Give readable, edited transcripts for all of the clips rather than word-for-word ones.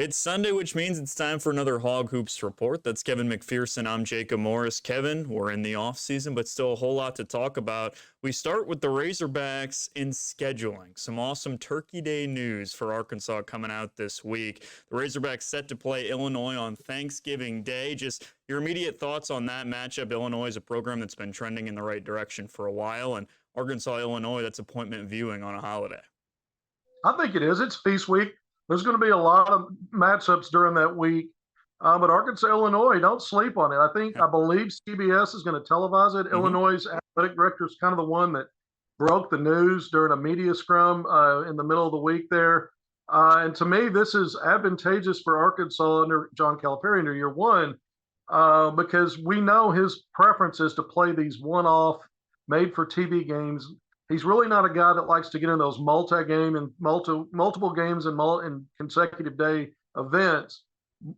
It's Sunday, which means it's time for another Hog Hoops report. That's Kevin McPherson. I'm Jacob Morris. Kevin, we're in the off season, but still a whole lot to talk about. We start with the Razorbacks in scheduling. Some awesome Turkey Day news for Arkansas coming out this week. The Razorbacks set to play Illinois on Thanksgiving Day. Just your immediate thoughts on that matchup. Illinois is a program that's been trending in the right direction for a while, and Arkansas, Illinois, that's appointment viewing on a holiday. I think it is. It's feast week. There's going to be a lot of matchups during that week. But Arkansas, Illinois, don't sleep on it. I believe CBS is going to televise it. Illinois' athletic director is kind of the one that broke the news during a media scrum in the middle of the week there. And to me, this is advantageous for Arkansas under John Calipari under year one because we know his preference is to play these one-off, made-for-TV games. He's really not a guy that likes to get in those multi-game and multiple games and consecutive day events,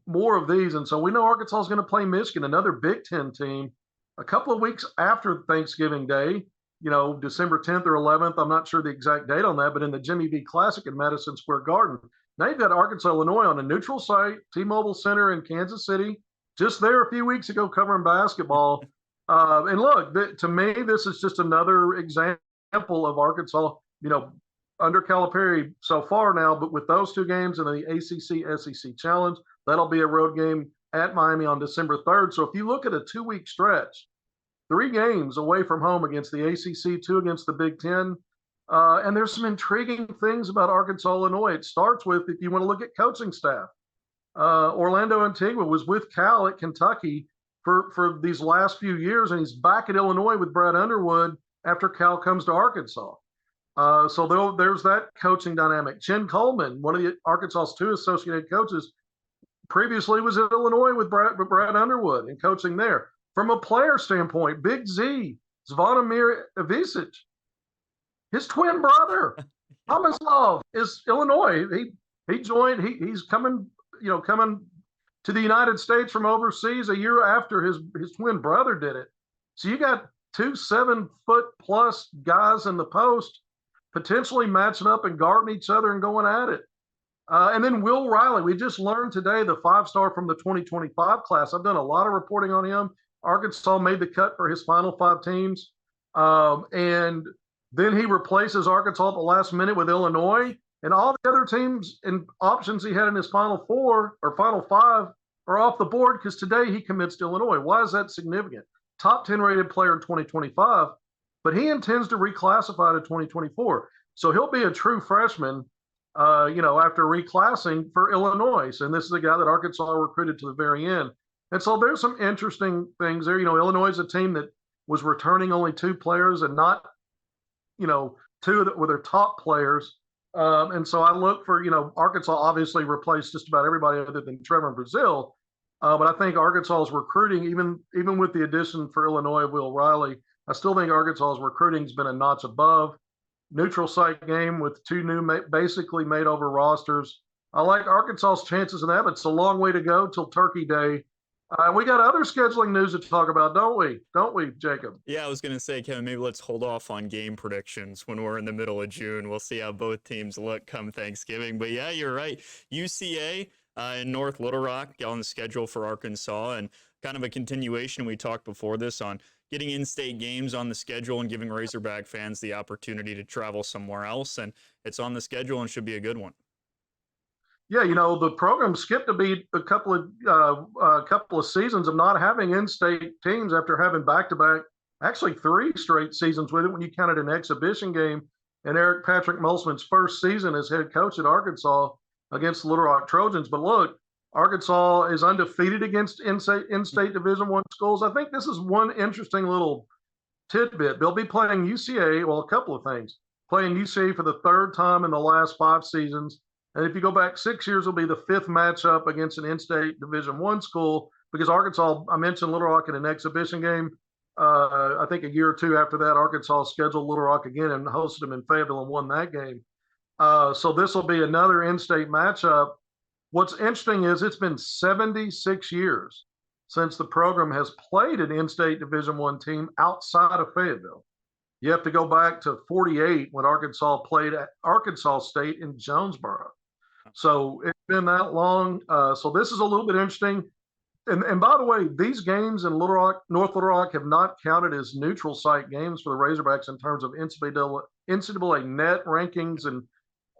more of these. And so we know Arkansas is going to play Michigan, another Big Ten team, a couple of weeks after Thanksgiving Day, December 10th or 11th. I'm not sure the exact date on that, but in the Jimmy V Classic in Madison Square Garden. Now you've got Arkansas, Illinois on a neutral site, T-Mobile Center in Kansas City, just there a few weeks ago covering basketball. And look, to me, this is just another example of Arkansas, under Calipari so far now, but with those two games in the ACC-SEC Challenge, that'll be a road game at Miami on December 3rd. So if you look at a 2-week stretch, 3 games away from home against the ACC, 2 against the Big Ten, and there's some intriguing things about Arkansas, Illinois. It starts with, if you want to look at coaching staff, Orlando Antigua was with Cal at Kentucky for these last few years, and he's back at Illinois with Brad Underwood after Cal comes to Arkansas. So there's that coaching dynamic. Chin Coleman, one of the Arkansas's 2 associated coaches, previously was at Illinois with Brad Underwood and coaching there. From a player standpoint, Big Z, Zvonimir Ivisic, his twin brother, Tomislav, is Illinois. He joined. He's coming to the United States from overseas a year after his twin brother did it. So you got 2 7-foot-plus guys in the post, potentially matching up and guarding each other and going at it. And then Will Riley, we just learned today, the 5-star from the 2025 class. I've done a lot of reporting on him. Arkansas made the cut for his final 5 teams. And then he replaces Arkansas at the last minute with Illinois. And all the other teams and options he had in his final 4 or final 5 are off the board because today he commits to Illinois. Why is that significant? Top 10 rated player in 2025, but he intends to reclassify to 2024. So he'll be a true freshman, after reclassing for Illinois. And this is a guy that Arkansas recruited to the very end. And so there's some interesting things there. Illinois is a team that was returning only 2 players and not, 2 that were their top players. And so I look for, Arkansas obviously replaced just about everybody other than Trevor in Brazil. But I think Arkansas's recruiting, even with the addition for Illinois of Will Riley, I still think Arkansas's recruiting has been a notch above. Neutral site game with 2 new basically made over rosters. I like Arkansas's chances in that, but it's a long way to go till Turkey Day. We got other scheduling news to talk about, don't we? Don't we, Jacob? Yeah, I was going to say, Kevin, maybe let's hold off on game predictions when we're in the middle of June. We'll see how both teams look come Thanksgiving. But yeah, you're right. UCA in North Little Rock on the schedule for Arkansas, and kind of a continuation. We talked before this on getting in-state games on the schedule and giving Razorback fans the opportunity to travel somewhere else. And it's on the schedule and should be a good one. Yeah, the program skipped a beat a couple of seasons of not having in-state teams after having back-to-back, actually 3 straight seasons with it when you counted an exhibition game in Eric Patrick Molsman's first season as head coach at Arkansas against the Little Rock Trojans. But look, Arkansas is undefeated against in-state Division I schools. I think this is one interesting little tidbit. They'll be playing UCA, well, a couple of things. Playing UCA for the 3rd time in the last 5 seasons. And if you go back 6 years, it'll be the 5th matchup against an in-state Division I school because Arkansas, I mentioned Little Rock in an exhibition game. I think a year or 2 after that, Arkansas scheduled Little Rock again and hosted them in Fayetteville and won that game. So this will be another in-state matchup. What's interesting is it's been 76 years since the program has played an in-state Division I team outside of Fayetteville. You have to go back to 48 when Arkansas played at Arkansas State in Jonesboro. So been that long. So this is a little bit interesting. And by the way, these games in Little Rock, North Little Rock, have not counted as neutral site games for the Razorbacks in terms of NCAA net rankings and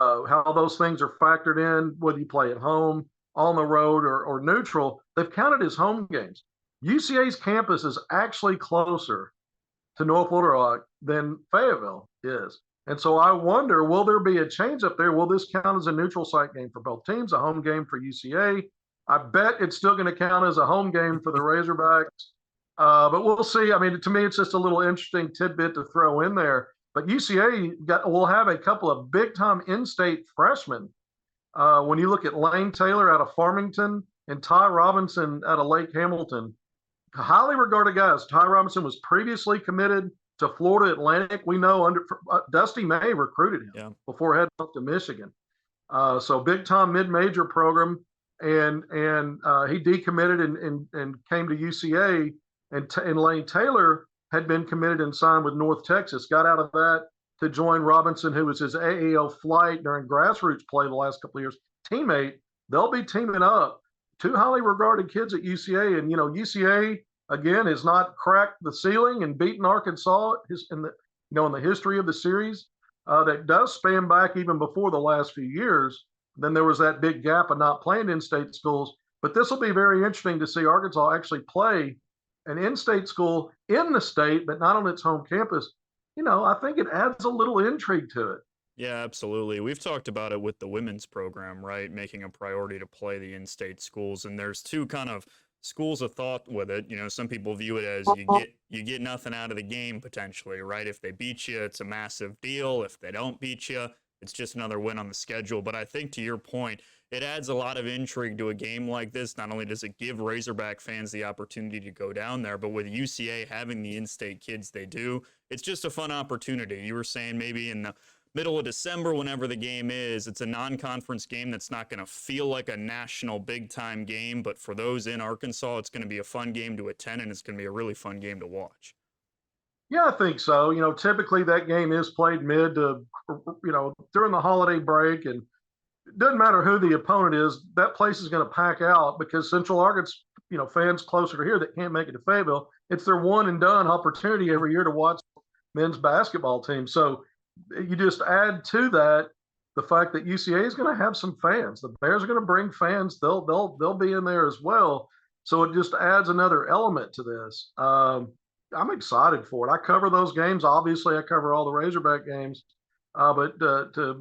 how those things are factored in, whether you play at home, on the road, or neutral. They've counted as home games. UCA's campus is actually closer to North Little Rock than Fayetteville is. And so I wonder, will there be a change up there? Will this count as a neutral site game for both teams, a home game for UCA? I bet it's still going to count as a home game for the Razorbacks. But we'll see. I mean, to me, it's just a little interesting tidbit to throw in there. But UCA will have a couple of big-time in-state freshmen. When you look at Lane Taylor out of Farmington and Ty Robinson out of Lake Hamilton, highly regarded guys. Ty Robinson was previously committed to Florida Atlantic. We know Dusty May recruited him before heading up to Michigan. So big-time mid-major program. And he decommitted and came to UCA. And Lane Taylor had been committed and signed with North Texas, got out of that to join Robinson, who was his AAL flight during grassroots play the last couple of years, teammate. They'll be teaming up. Two highly regarded kids at UCA. And, UCA, again, has not cracked the ceiling and beaten Arkansas in the history of the series. That does span back even before the last few years. Then there was that big gap of not playing in-state schools. But this will be very interesting to see Arkansas actually play an in-state school in the state, but not on its home campus. I think it adds a little intrigue to it. Yeah, absolutely. We've talked about it with the women's program, right? Making a priority to play the in-state schools. And there's two kind of schools of thought with it. Some people view it as you get nothing out of the game potentially, right? If they beat you, it's a massive deal. If they don't beat you, it's just another win on the schedule. But I think to your point, it adds a lot of intrigue to a game like this. Not only does it give Razorback fans the opportunity to go down there, but with UCA having the in-state kids they do, it's just a fun opportunity. You were saying maybe in the middle of December, whenever the game is, it's a non-conference game that's not going to feel like a national big-time game, but for those in Arkansas, it's going to be a fun game to attend, and it's going to be a really fun game to watch. Yeah, I think so. Typically that game is played mid to, during the holiday break, and it doesn't matter who the opponent is, that place is going to pack out because Central Arkansas, fans closer to here that can't make it to Fayetteville, it's their one and done opportunity every year to watch men's basketball team. So you just add to that the fact that UCA is going to have some fans. The Bears are going to bring fans. They'll be in there as well. So it just adds another element to this. I'm excited for it. I cover those games. Obviously, I cover all the Razorback games. But to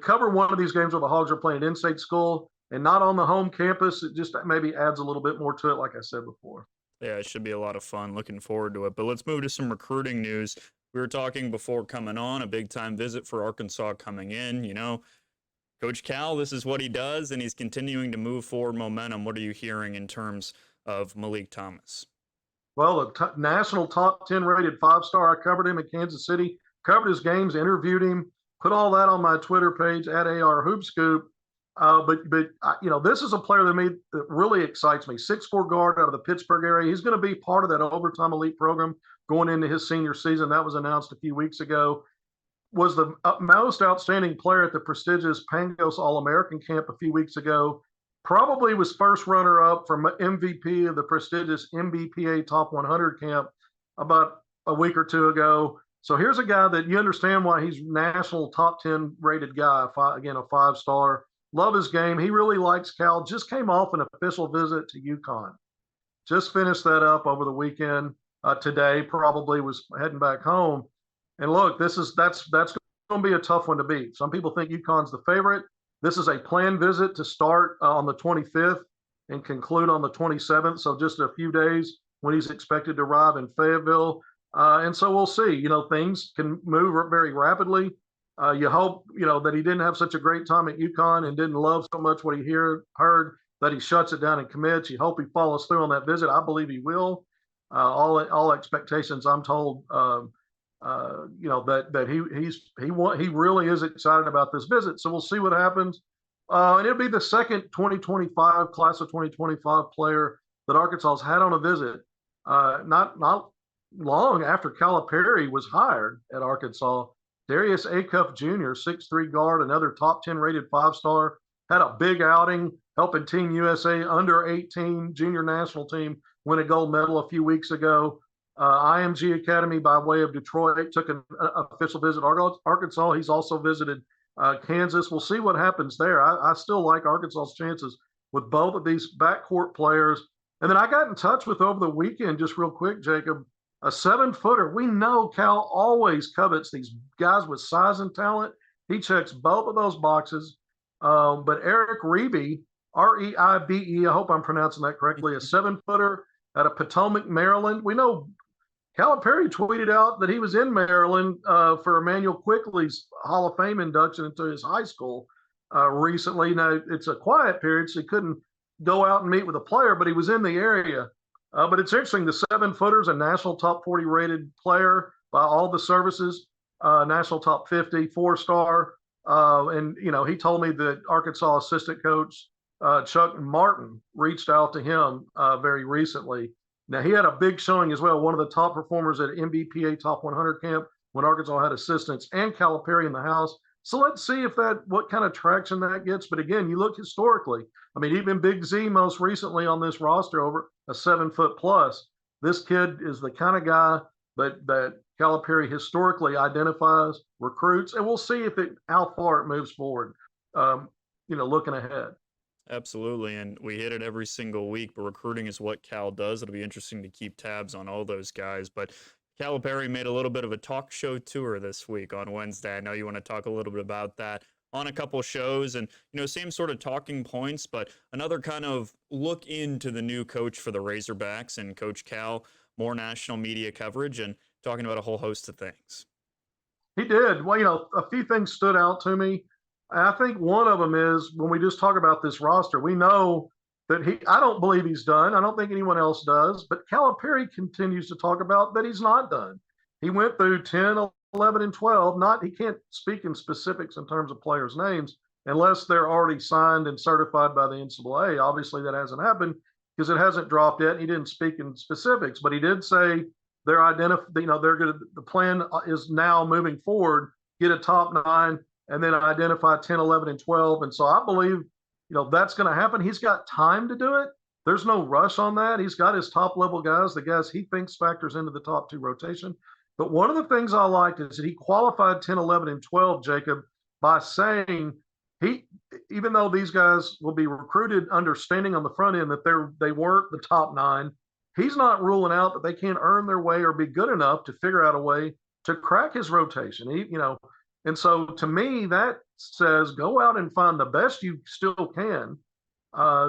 cover one of these games where the Hogs are playing in-state school and not on the home campus, it just maybe adds a little bit more to it, like I said before. Yeah, it should be a lot of fun. Looking forward to it. But let's move to some recruiting news. We were talking before coming on, a big-time visit for Arkansas coming in. Coach Cal, this is what he does, and he's continuing to move forward momentum. What are you hearing in terms of Malik Thomas? Well, national top 10 rated 5-star. I covered him in Kansas City, covered his games, interviewed him, put all that on my Twitter page at AR Hoop Scoop. But this is a player that really excites me. 6'4" guard out of the Pittsburgh area. He's going to be part of that overtime elite program going into his senior season. That was announced a few weeks ago. Was the most outstanding player at the prestigious Pangos All-American camp a few weeks ago. Probably was first runner-up for MVP of the prestigious MBPA Top 100 camp about a week or two ago. So here's a guy that you understand why he's national top 10 rated guy, a 5-star. Love his game. He really likes Cal. Just came off an official visit to UConn. Just finished that up over the weekend. Today probably was heading back home. And look, that's going to be a tough one to beat. Some people think UConn's the favorite. This is a planned visit to start on the 25th and conclude on the 27th. So just a few days when he's expected to arrive in Fayetteville. And so we'll see. Things can move very rapidly. You hope, that he didn't have such a great time at UConn and didn't love so much what he heard that he shuts it down and commits. You hope he follows through on that visit. I believe he will. All expectations, I'm told, that he really is excited about this visit. So we'll see what happens. And it'll be the second 2025 class of 2025 player that Arkansas has had on a visit. Not long after Calipari was hired at Arkansas. Darius Acuff Jr., 6'3" guard, another top 10 rated 5-star, had a big outing helping Team USA under 18 junior national team win a gold medal a few weeks ago. IMG Academy by way of Detroit took an official visit Arkansas. He's also visited Kansas. We'll see what happens there. I still like Arkansas's chances with both of these backcourt players. And then I got in touch with over the weekend, just real quick, Jacob, a 7-footer. We know Cal always covets these guys with size and talent. He checks both of those boxes. But Eric Reeby, Reibe, I hope I'm pronouncing that correctly, a 7-footer out of Potomac, Maryland. We know Calipari tweeted out that he was in Maryland for Emmanuel Quickly's Hall of Fame induction into his high school recently. Now, it's a quiet period, so he couldn't go out and meet with a player, but he was in the area. But it's interesting, the 7-footer's a national top 40 rated player by all the services, national top 50, 4-star. And, you know, he told me that Arkansas assistant coach Chuck Martin reached out to him very recently. Now, he had a big showing as well, one of the top performers at MBPA Top 100 camp when Arkansas had assistants and Calipari in the house. So let's see what kind of traction that gets. But again, you look historically, I mean, even Big Z most recently on this roster over a 7-foot plus. This kid is the kind of guy that Calipari historically identifies, recruits, and we'll see how far it moves forward, looking ahead. Absolutely, and we hit it every single week, but recruiting is what Cal does. It'll be interesting to keep tabs on all those guys. But Calipari made a little bit of a talk show tour this week on Wednesday. I know you want to talk a little bit about that on a couple shows and, same sort of talking points, but another kind of look into the new coach for the Razorbacks and Coach Cal, more national media coverage and talking about a whole host of things. He did. Well, a few things stood out to me. I think one of them is when we just talk about this roster, we know that I don't believe he's done. I don't think anyone else does, but Calipari continues to talk about that he's not done. He went through 10, 11, and 12. He can't speak in specifics in terms of players' names unless they're already signed and certified by the NCAA. Obviously, that hasn't happened because it hasn't dropped yet. He didn't speak in specifics, but he did say the plan is now moving forward, get a top 9, and then identify 10, 11, and 12. And so I believe, that's going to happen. He's got time to do it. There's no rush on that. He's got his top level guys, the guys he thinks factors into the top 2 rotation. But one of the things I liked is that he qualified 10, 11, and 12, Jacob, by saying even though these guys will be recruited understanding on the front end that they weren't the top 9, he's not ruling out that they can't earn their way or be good enough to figure out a way to crack his rotation. And so to me, that says go out and find the best you still can,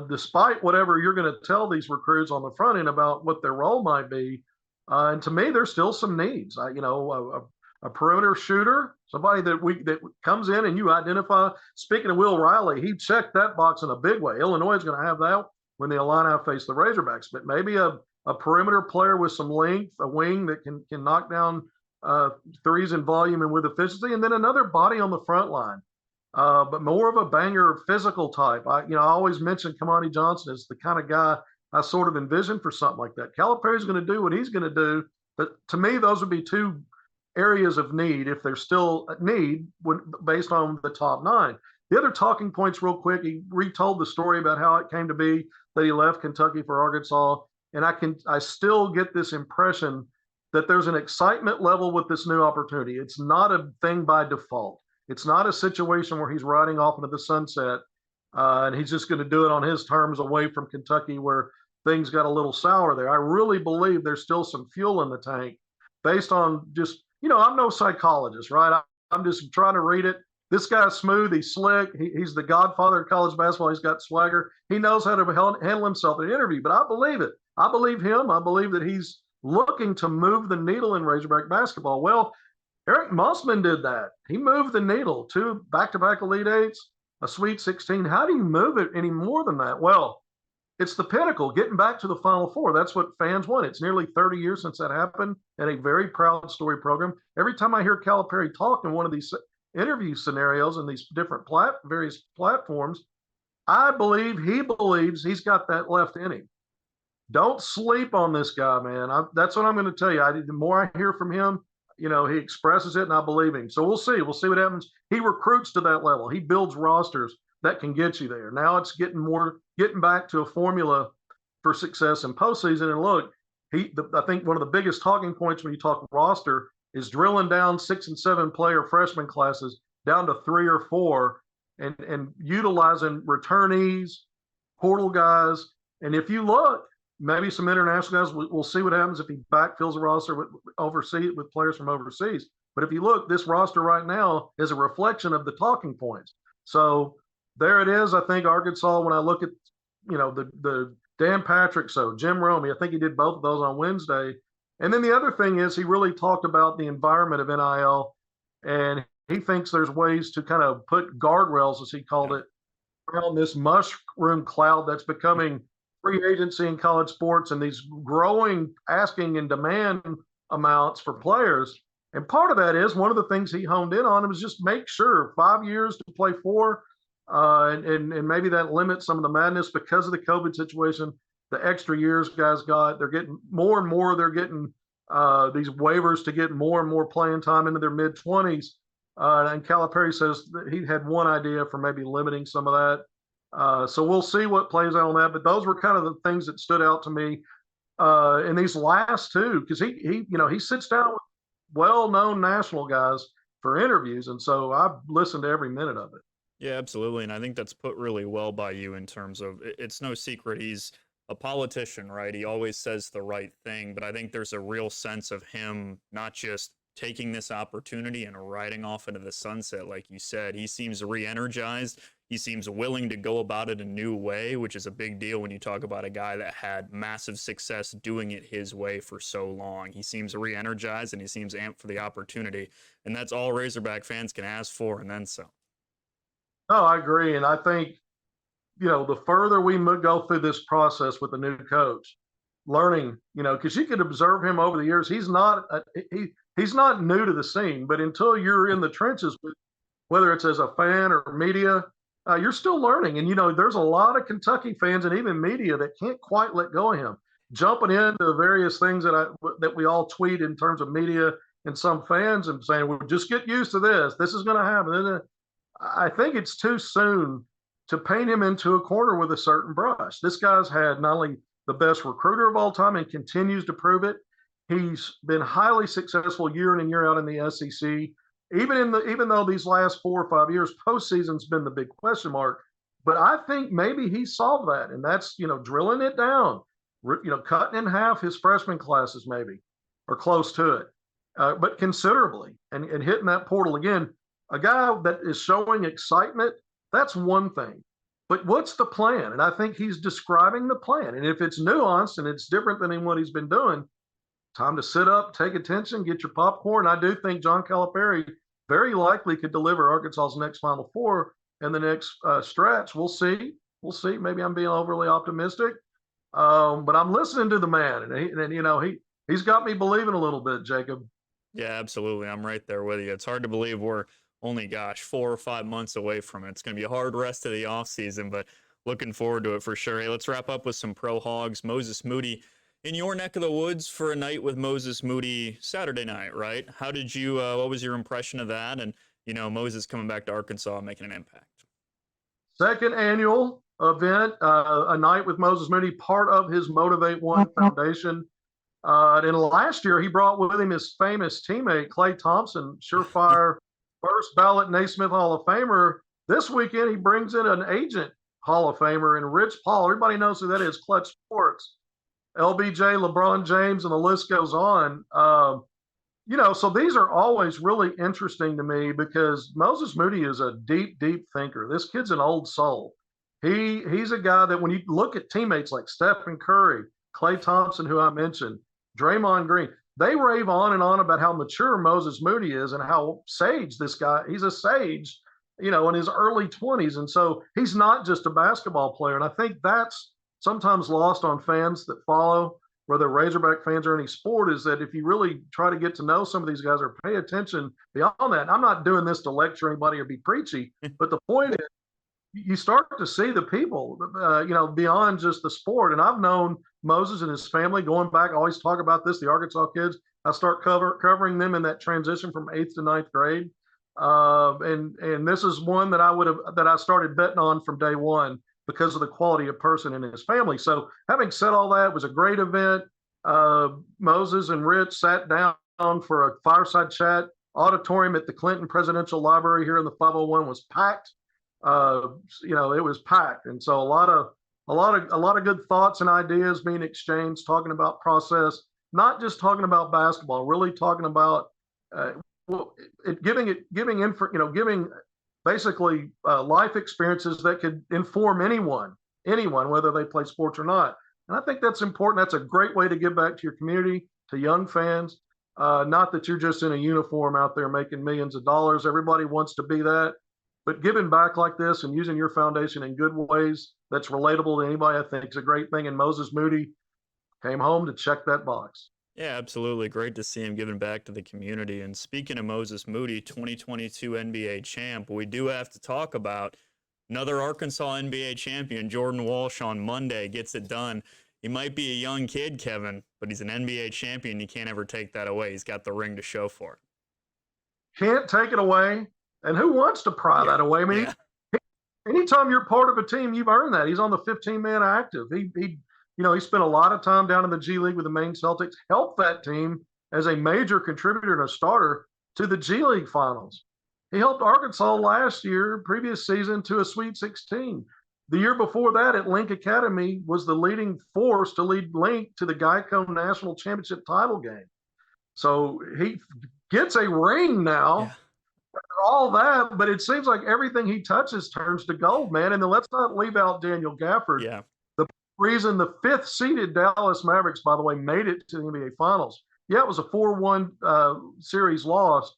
despite whatever you're going to tell these recruits on the front end about what their role might be. And to me, there's still some needs. A perimeter shooter, somebody that comes in and you identify. Speaking of Will Riley, he checked that box in a big way. Illinois is going to have that when the Illini face the Razorbacks. But maybe a perimeter player with some length, a wing that can knock down threes in volume and with efficiency, and then another body on the front line, but more of a banger physical type. I always mention Kamani Johnson as the kind of guy I sort of envision for something like that. Calipari's going to do what he's going to do, but to me, those would be 2 areas of need if there's still a need based on the top 9. The other talking points real quick, he retold the story about how it came to be that he left Kentucky for Arkansas, and I still get this impression that there's an excitement level with this new opportunity. It's not a thing by default. It's not a situation where he's riding off into the sunset and he's just going to do it on his terms away from Kentucky where things got a little sour there. I really believe there's still some fuel in the tank based on just, I'm no psychologist, right? I'm just trying to read it. This guy's smooth. He's slick. He's the godfather of college basketball. He's got swagger. He knows how to handle himself in an interview, but I believe it. I believe him. I believe that he's looking to move the needle in Razorback basketball. Well, Eric Musman did that. He moved the needle, 2 back-to-back Elite Eights, a Sweet 16. How do you move it any more than that? Well, it's the pinnacle, getting back to the Final Four. That's what fans want. It's nearly 30 years since that happened, and a very proud story program. Every time I hear Calipari talk in one of these interview scenarios in these different various platforms, I believe he believes he's got that left in him. Don't sleep on this guy, man. That's what I'm going to tell you. The more I hear from him, he expresses it, and I believe him. So we'll see. We'll see what happens. He recruits to that level. He builds rosters that can get you there. Now it's getting back to a formula for success in postseason. And look, I think one of the biggest talking points when you talk roster is drilling down 6 and 7 player freshman classes down to 3 or 4, and utilizing returnees, portal guys. And if you look, maybe some international guys, we'll see what happens if he backfills a roster with players from overseas. But if you look, this roster right now is a reflection of the talking points. So there it is. I think Arkansas, when I look at, the Dan Patrick, so Jim Romey, I think he did both of those on Wednesday. And then the other thing is he really talked about the environment of NIL, and he thinks there's ways to kind of put guardrails, as he called it, around this mushroom cloud that's becoming free agency in college sports and these growing asking and demand amounts for players. And part of that is one of the things he honed in on was just make sure 5 years to play 4, and maybe that limits some of the madness because of the COVID situation. The extra years guys got, they're getting more and more. They're getting these waivers to get more and more playing time into their mid-20s. And Calipari says that he had one idea for maybe limiting some of that. So we'll see what plays out on that. But those were kind of the things that stood out to me in these last two, because he sits down with well-known national guys for interviews, and so I've listened to every minute of it. Yeah, absolutely. And I think that's put really well by you in terms of it's no secret he's a politician, right? He always says the right thing, but I think there's a real sense of him not just taking this opportunity and riding off into the sunset, like you said. He seems re-energized. He seems willing to go about it a new way, which is a big deal when you talk about a guy that had massive success doing it his way for so long. He seems re-energized and he seems amped for the opportunity, and that's all Razorback fans can ask for, and then some. No, I agree. And I think, the further we go through this process with the new coach, learning, because you could observe him over the years. He's not new to the scene, but until you're in the trenches, whether it's as a fan or media, you're still learning. And, there's a lot of Kentucky fans and even media that can't quite let go of him, jumping into various things that we all tweet in terms of media and some fans, and saying, well, just get used to this. This is going to happen. I think it's too soon to paint him into a corner with a certain brush. This guy's had not only the best recruiter of all time and continues to prove it, he's been highly successful year in and year out in the SEC. Even though these last 4 or 5 years, postseason's been the big question mark. But I think maybe he solved that, and that's drilling it down, cutting in half his freshman classes maybe, or close to it, but considerably, and hitting that portal again. A guy that is showing excitement, that's one thing. But what's the plan? And I think he's describing the plan. And if it's nuanced and it's different than what he's been doing, time to sit up, take attention, get your popcorn. I do think John Calipari very likely could deliver Arkansas's next Final Four in the next stretch. We'll see. Maybe I'm being overly optimistic, but I'm listening to the man, and he's got me believing a little bit, Jacob. Yeah, absolutely. I'm right there with you. It's hard to believe we're only, 4 or 5 months away from it. It's going to be a hard rest of the offseason, but looking forward to it for sure. Hey, let's wrap up with some Pro Hogs. Moses Moody in your neck of the woods for a night with Moses Moody Saturday night, right? How did you, what was your impression of that? And, Moses coming back to Arkansas, making an impact. Second annual event, a night with Moses Moody, part of his Motivate One Foundation. And last year, he brought with him his famous teammate, Klay Thompson, surefire first ballot Naismith Hall of Famer. This weekend, he brings in an agent Hall of Famer and Rich Paul. Everybody knows who that is, Clutch Sports. LBJ, LeBron James, and the list goes on. So these are always really interesting to me because Moses Moody is a deep, deep thinker. This kid's an old soul. He's a guy that when you look at teammates like Stephen Curry, Klay Thompson, who I mentioned, Draymond Green, they rave on and on about how mature Moses Moody is and how sage this guy, he's a sage, in his early 20s. And so he's not just a basketball player. And I think that's sometimes lost on fans that follow, whether Razorback fans or any sport, is that if you really try to get to know some of these guys or pay attention beyond that, and I'm not doing this to lecture anybody or be preachy, but the point is, you start to see the people, beyond just the sport. And I've known Moses and his family going back, I always talk about this, the Arkansas kids, I start covering them in that transition from 8th to ninth grade. And this is one that I started betting on from day one because of the quality of person in his family. So having said all that, it was a great event. Moses and Rich sat down for a fireside chat. Auditorium at the Clinton Presidential Library here in the 501 was packed. It was packed, and so a lot of good thoughts and ideas being exchanged, talking about process, not just talking about basketball, really talking about uh, giving basically life experiences that could inform anyone, whether they play sports or not. And I think that's important. That's a great way to give back to your community, to young fans. Not that you're just in a uniform out there making millions of dollars. Everybody wants to be that. But giving back like this and using your foundation in good ways that's relatable to anybody, I think is a great thing. And Moses Moody came home to check that box. Yeah, absolutely. Great to see him giving back to the community. And speaking of Moses Moody, 2022 NBA champ, we do have to talk about another Arkansas NBA champion, Jordan Walsh, on Monday. Gets it done. He might be a young kid, Kevin, but he's an NBA champion. You can't ever take that away. He's got the ring to show for it. Can't take it away. And who wants to pry that away? I mean, anytime you're part of a team, you've earned that. He's on the 15-man active. He spent a lot of time down in the G League with the Maine Celtics, helped that team as a major contributor and a starter to the G League finals. He helped Arkansas last year, previous season, to a Sweet 16. The year before that at Link Academy was the leading force to lead Link to the Geico National Championship title game. So he gets a ring now. Yeah. All that, but it seems like everything he touches turns to gold, man. And then let's not leave out Daniel Gafford. Yeah. The reason the 5th seeded Dallas Mavericks, by the way, made it to the NBA Finals. Yeah, it was a 4-1 series loss,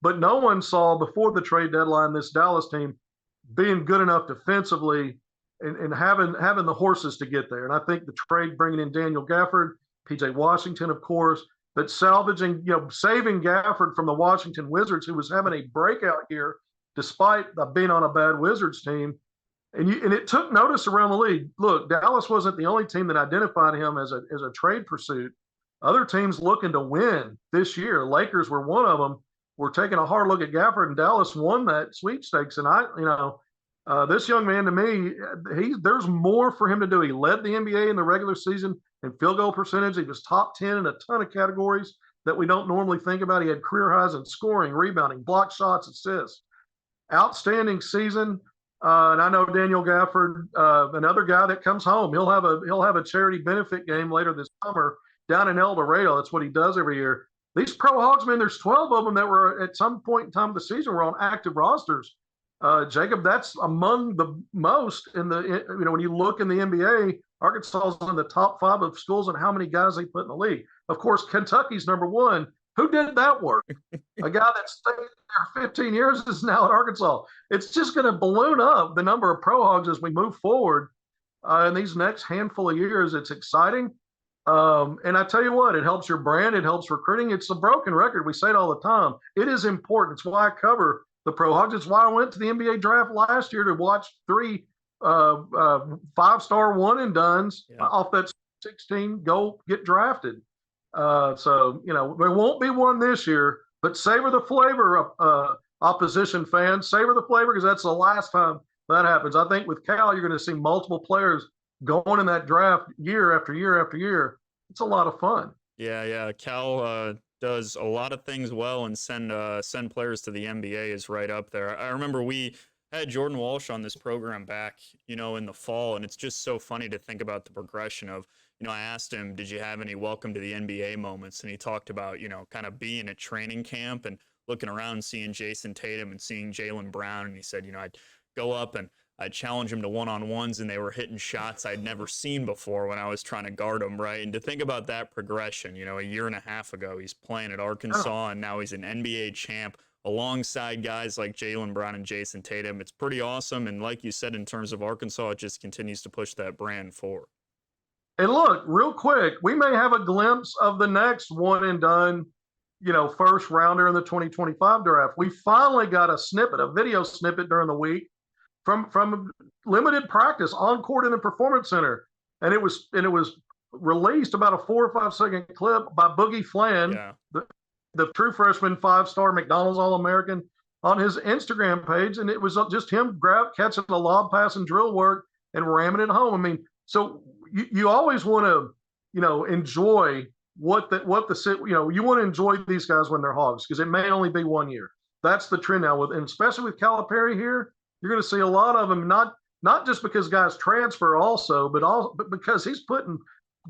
but no one saw before the trade deadline this Dallas team being good enough defensively and having the horses to get there. And I think the trade bringing in Daniel Gafford, PJ Washington, of course, but saving Gafford from the Washington Wizards, who was having a breakout year despite being on a bad Wizards team. And it took notice around the league. Look, Dallas wasn't the only team that identified him as a trade pursuit. Other teams looking to win this year, Lakers were one of them, were taking a hard look at Gafford, and Dallas won that sweepstakes. And this young man, to me, there's more for him to do. He led the NBA in the regular season in field goal percentage. He was top 10 in a ton of categories that we don't normally think about. He had career highs in scoring, rebounding, block shots, assists. Outstanding season. And I know Daniel Gafford, another guy that comes home. He'll have a charity benefit game later this summer down in El Dorado. That's what he does every year. These pro Hogs, man, there's 12 of them that were at some point in time of the season were on active rosters. Jacob, that's among the most in the, when you look in the NBA, Arkansas is in the top 5 of schools and how many guys they put in the league. Of course, Kentucky's number 1. Who did that work? A guy that stayed there 15 years is now at Arkansas. It's just going to balloon up the number of pro Hogs as we move forward in these next handful of years. It's exciting. And I tell you what, it helps your brand. It helps recruiting. It's a broken record. We say it all the time. It is important. It's why I cover the pro Hogs. It's why I went to the NBA draft last year to watch 3 5-star one and dones off that 16 go get drafted. So there won't be one this year, but savor the flavor, opposition fans. Savor the flavor because that's the last time that happens. I think with Cal, you're going to see multiple players going in that draft year after year after year. It's a lot of fun. Yeah. Cal does a lot of things well, and send players to the NBA is right up there. I remember we had Jordan Walsh on this program back, in the fall, and it's just so funny to think about the progression of, I asked him, did you have any welcome to the NBA moments? And he talked about, kind of being at training camp and looking around, seeing Jason Tatum and seeing Jaylen Brown. And he said, I'd go up and I'd challenge him to one-on-ones, and they were hitting shots I'd never seen before when I was trying to guard him, right? And to think about that progression, a year and a half ago, he's playing at Arkansas, and now he's an NBA champ alongside guys like Jaylen Brown and Jason Tatum. It's pretty awesome. And like you said, in terms of Arkansas, it just continues to push that brand forward. And look, real quick, we may have a glimpse of the next one and done, first rounder in the 2025 draft. We finally got a video snippet during the week from limited practice on court in the Performance Center. And it was released about a 4 or 5 second clip by Boogie Flan, Yeah. the true freshman 5-star McDonald's All-American, on his Instagram page, and it was just him catching a lob pass and drill work and ramming it home. I mean, so you always want to, enjoy you want to enjoy these guys when they're Hogs, because it may only be 1 year. That's the trend now, and especially with Calipari here, you're going to see a lot of them, not just because guys transfer also, but because he's putting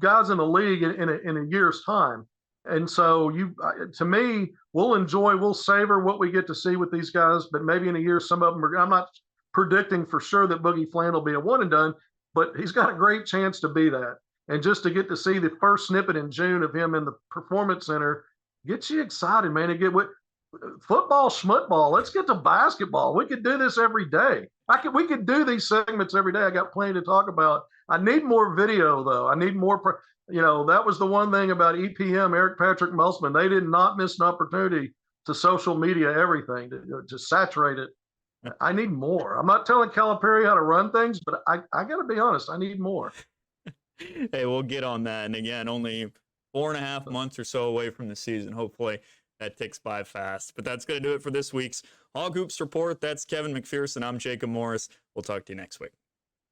guys in the league in a year's time. And so to me, we'll savor what we get to see with these guys, but maybe in a year, some of them I'm not predicting for sure that Boogie Flan will be a one and done, but he's got a great chance to be that. And just to get to see the first snippet in June of him in the Performance Center gets you excited, man. To get with football, schmutball. Let's get to basketball. We could do this every day. We could do these segments every day. I got plenty to talk about. I need more video, though. I need more. That was the one thing about EPM, Eric Patrick Musselman. They did not miss an opportunity to social media everything, to saturate it. I need more. I'm not telling Calipari how to run things, but I got to be honest. I need more. Hey, we'll get on that. And again, only 4.5 months or so away from the season. Hopefully that ticks by fast. But that's going to do it for this week's Hog Hoops Report. That's Kevin McPherson. I'm Jacob Morris. We'll talk to you next week.